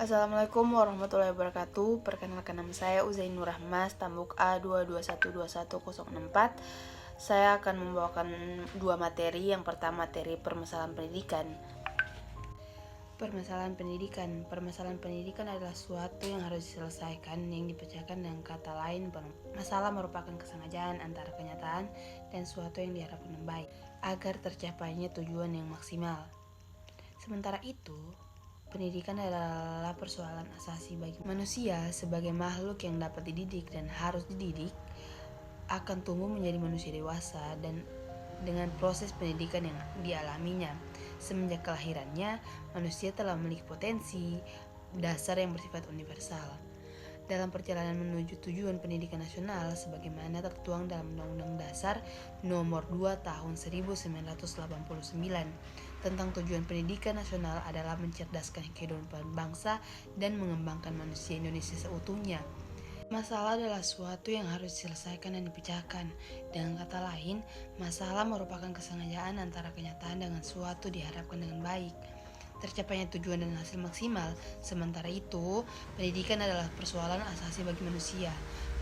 Assalamualaikum warahmatullahi wabarakatuh. Perkenalkan, nama saya Uzainur Rahmas, Tambuk A2212104. Saya akan membawakan dua materi. Yang pertama, materi permasalahan pendidikan. Permasalahan pendidikan adalah suatu yang harus diselesaikan, yang dipecahkan dengan kata lain. Masalah merupakan kesengajaan antara kenyataan dan suatu yang diharapkan yang baik agar tercapainya tujuan yang maksimal. Sementara itu, pendidikan adalah persoalan asasi bagi manusia sebagai makhluk yang dapat dididik dan harus dididik akan tumbuh menjadi manusia dewasa dan dengan proses pendidikan yang dialaminya. Semenjak kelahirannya, manusia telah memiliki potensi dasar yang bersifat universal. Dalam perjalanan menuju tujuan pendidikan nasional sebagaimana tertuang dalam Undang-Undang Dasar Nomor 2 Tahun 1989 tentang tujuan pendidikan nasional adalah mencerdaskan kehidupan bangsa dan mengembangkan manusia Indonesia seutuhnya. Masalah adalah suatu yang harus diselesaikan dan dipecahkan. Dengan kata lain, masalah merupakan kesengajaan antara kenyataan dengan suatu diharapkan dengan baik tercapainya tujuan dan hasil maksimal. Sementara itu, pendidikan adalah persoalan asasi bagi manusia.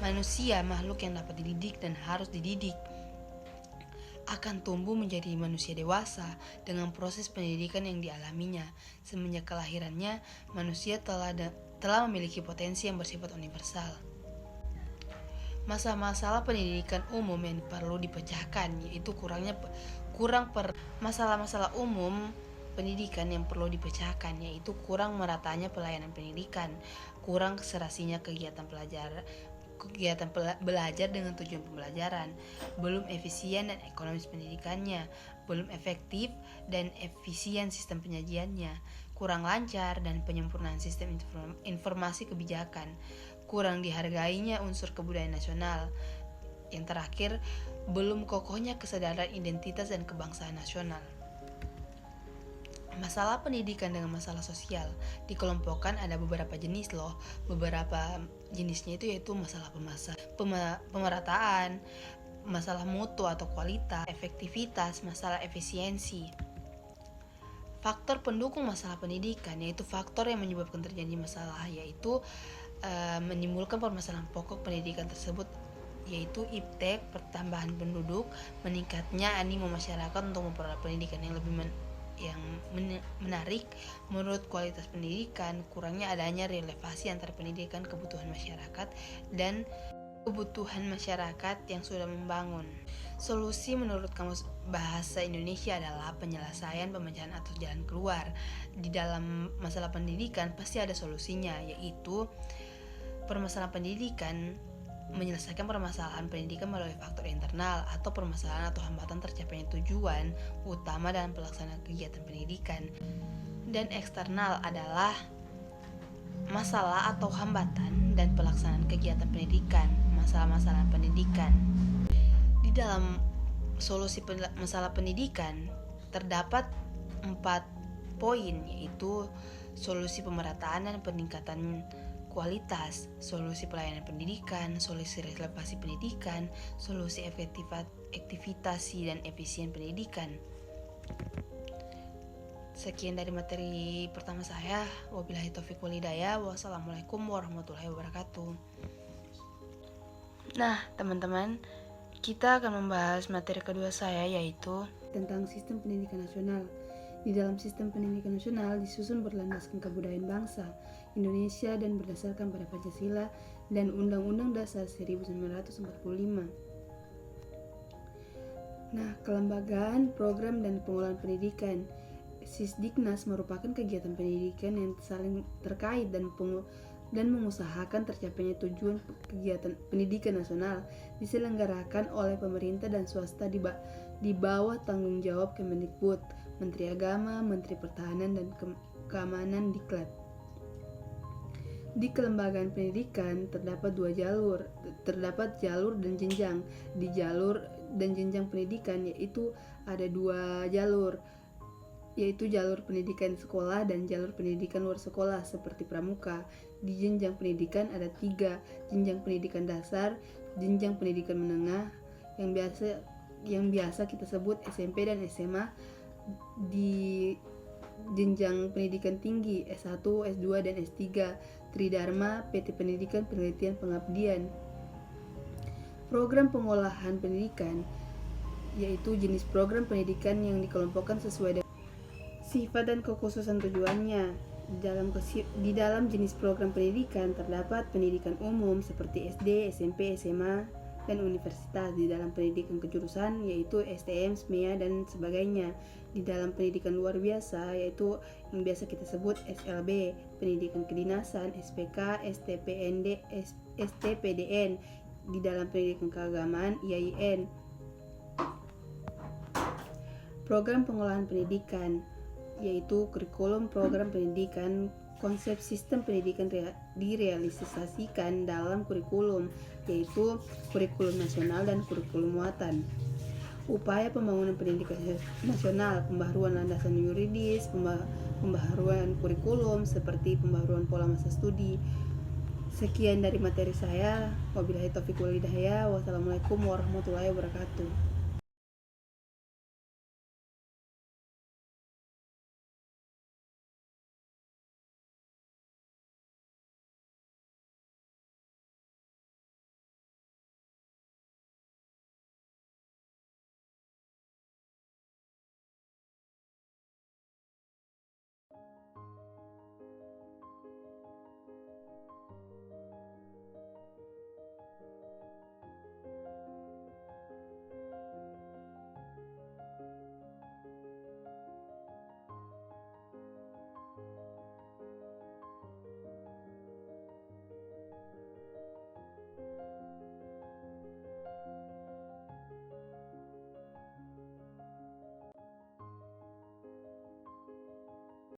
Manusia, makhluk yang dapat dididik dan harus dididik, akan tumbuh menjadi manusia dewasa dengan proses pendidikan yang dialaminya. Semenjak kelahirannya, manusia telah memiliki potensi yang bersifat universal. Masalah pendidikan umum yang perlu dipecahkan yaitu masalah-masalah umum pendidikan yang perlu dipecahkan yaitu kurang meratanya pelayanan pendidikan, kurang keserasinya kegiatan belajar dengan tujuan pembelajaran, belum efisien dan ekonomis pendidikannya, belum efektif dan efisien sistem penyajiannya, kurang lancar dan penyempurnaan sistem informasi kebijakan, kurang dihargainya unsur kebudayaan nasional. Yang terakhir, belum kokohnya kesadaran identitas dan kebangsaan nasional. Masalah pendidikan dengan masalah sosial dikelompokkan ada beberapa jenis loh. Beberapa jenisnya itu yaitu masalah pemerataan, masalah mutu atau kualitas, efektivitas, masalah efisiensi. Faktor pendukung masalah pendidikan yaitu faktor yang menyebabkan terjadi masalah yaitu menimbulkan permasalahan pokok pendidikan tersebut yaitu iptek, pertambahan penduduk, meningkatnya animo masyarakat untuk memperoleh pendidikan yang lebih menarik menurut kualitas pendidikan, kurangnya adanya relevasi antara pendidikan kebutuhan masyarakat dan kebutuhan masyarakat yang sudah membangun. Solusi menurut Kamus Bahasa Indonesia adalah penyelesaian, pemecahan atau jalan keluar. Di dalam masalah pendidikan pasti ada solusinya, yaitu permasalahan pendidikan menyelesaikan permasalahan pendidikan melalui faktor internal atau permasalahan atau hambatan tercapainya tujuan utama dalam pelaksanaan kegiatan pendidikan. Dan eksternal adalah masalah atau hambatan dan pelaksanaan kegiatan pendidikan, masalah-masalah pendidikan. Di dalam solusi masalah pendidikan terdapat 4 poin yaitu solusi pemerataan dan peningkatan kualitas, solusi pelayanan pendidikan, solusi relevasi pendidikan, solusi efektivitas dan efisien pendidikan. Sekian dari materi pertama saya. Wabillahi taufiq wal hidayah. Wassalamualaikum warahmatullahi wabarakatuh. Nah, teman-teman, kita akan membahas materi kedua saya yaitu tentang sistem pendidikan nasional. Di dalam sistem pendidikan nasional disusun berlandaskan kebudayaan bangsa Indonesia dan berdasarkan pada Pancasila dan Undang-Undang Dasar 1945. Nah, kelembagaan, program, dan pengelolaan pendidikan Sisdiknas merupakan kegiatan pendidikan yang saling terkait dan mengusahakan tercapainya tujuan kegiatan pendidikan nasional diselenggarakan oleh pemerintah dan swasta di bawah tanggung jawab Kemendikbud, Menteri Agama, Menteri Pertahanan, dan Keamanan Diklat. Di kelembagaan pendidikan terdapat 2 jalur, terdapat jalur dan jenjang. Di jalur dan jenjang pendidikan yaitu ada 2 jalur, yaitu jalur pendidikan sekolah dan jalur pendidikan luar sekolah seperti pramuka. Di jenjang pendidikan ada 3, jenjang pendidikan dasar, jenjang pendidikan menengah yang biasa kita sebut SMP dan SMA. jenjang pendidikan tinggi S1, S2, dan S3, Tridharma, PT Pendidikan Penelitian Pengabdian. Program pengolahan pendidikan yaitu jenis program pendidikan yang dikelompokkan sesuai dengan sifat dan kekhususan tujuannya. Di dalam jenis program pendidikan terdapat pendidikan umum seperti SD, SMP, SMA, dan universitas. Di dalam pendidikan kejurusan yaitu STM, SMEA, dan sebagainya. Di dalam pendidikan luar biasa yaitu yang biasa kita sebut SLB, pendidikan kedinasan, SPK, STPND, STPDN. Di dalam pendidikan keagamaan IAIN. Program pengolahan pendidikan yaitu kurikulum program pendidikan. Konsep sistem pendidikan direalisasikan dalam kurikulum, yaitu kurikulum nasional dan kurikulum muatan. Upaya pembangunan pendidikan nasional, pembaharuan landasan yuridis, pembaharuan kurikulum seperti pembaharuan pola masa studi. Sekian dari materi saya. Wabillahi taufiq wal hidayah. Wassalamualaikum warahmatullahi wabarakatuh.